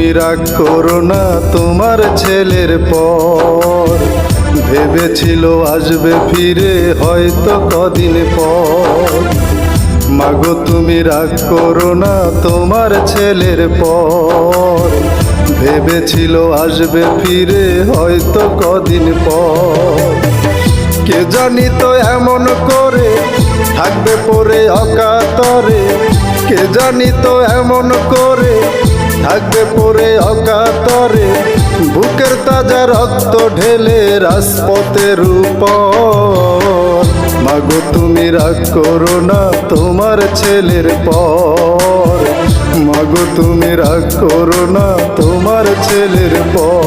তুমি রাগ করো না তোমার ছেলের পর, ভেবেছিল আসবে ফিরে হয়তো কদিন পর। মাগো তুমি রাগ করো না তোমার ছেলের পর, ভেবেছিল আসবে ফিরে হয়তো কদিন পর। কে জানি তো এমন করে থাকবে পরে অকাতরে, কে জানি তো এমন করে থাকবে পরে অকাতরে, বুকের তাজা রক্ত ঢেলে রাজপথের উপর। মাগো তুমি রাগ করো না তোমার ছেলের পর, মাগো তুমি রাগ করো না তোমার ছেলের পর।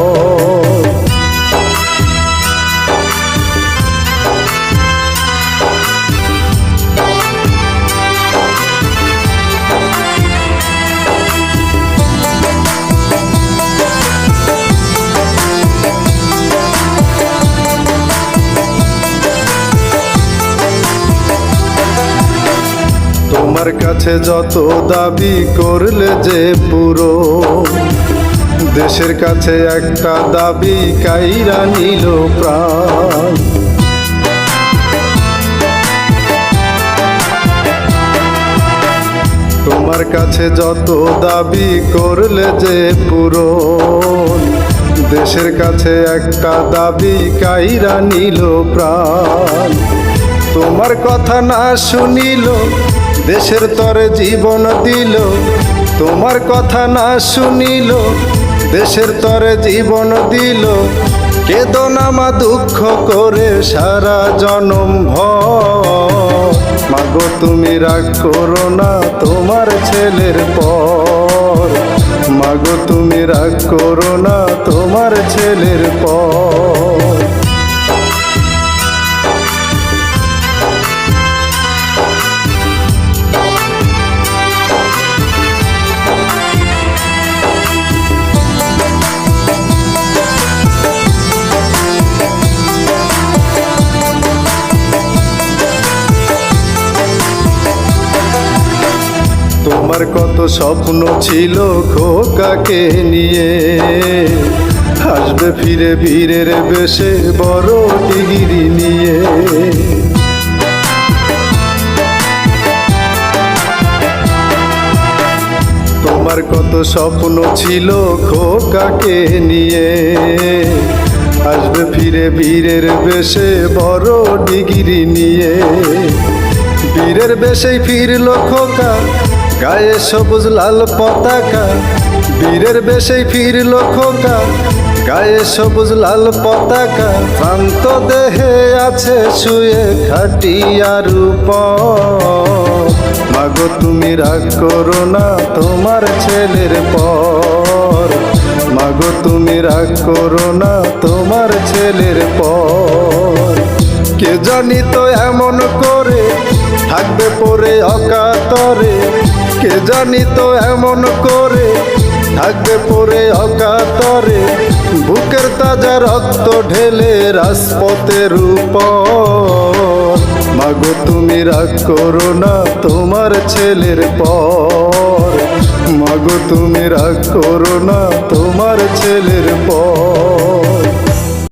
তোমার কাছে যত দাবি করলে যে পুরো, দেশের কাছে একটা দাবি কাইরা নিল প্রাণ। তোমার কাছে যত দাবি করলে যে পুরো, দেশের কাছে একটা দাবি কাইরা নিল প্রাণ। তোমার কথা না শুনিল দেশের তরে জীবন দিল, তোমার কথা না শুনিল দেশের তরে জীবন দিল। কেঁদো না মা দুঃখ করে সারা জনম ভর, মাগো তুমি রাগ করো না তোমার ছেলের পর, মাগো তুমি রাগ করো না তোমার ছেলের পর। তোমার কত স্বপ্ন ছিল খোকাকে নিয়ে, আসবে ফিরে বীরের বেশে বড় ডিগ্রি নিয়ে। তোমার কত স্বপ্ন ছিল খোকাকে নিয়ে, আসবে ফিরে বীরের বেশে বড় ডিগ্রি নিয়ে। বীরের বেশেই ফিরল খোকা গায়ে সবুজ লাল পতাকা, বীরের বেশেই ফিরল খোকা গায়ে সবুজ লাল পতাকা। ক্লান্ত দেহে আছে শুয়ে খাটিয়ার উপর, মাগো তুমি রাগ করো না তোমার ছেলের পর, মাগো তুমি রাগ করো না তোমার ছেলের পর। কে জানি তো এমন করে থাকবে পরে অকাতরে, কে জানি তো এমন করে থাকবে পরে অকাতরে, বুকের তাজা রক্ত ঢেলে রাজপথের উপর। মাগো তুমি রাগ করো না তোমার ছেলের পর, মাগো তুমি রাগ করো না তোমার ছেলের পর।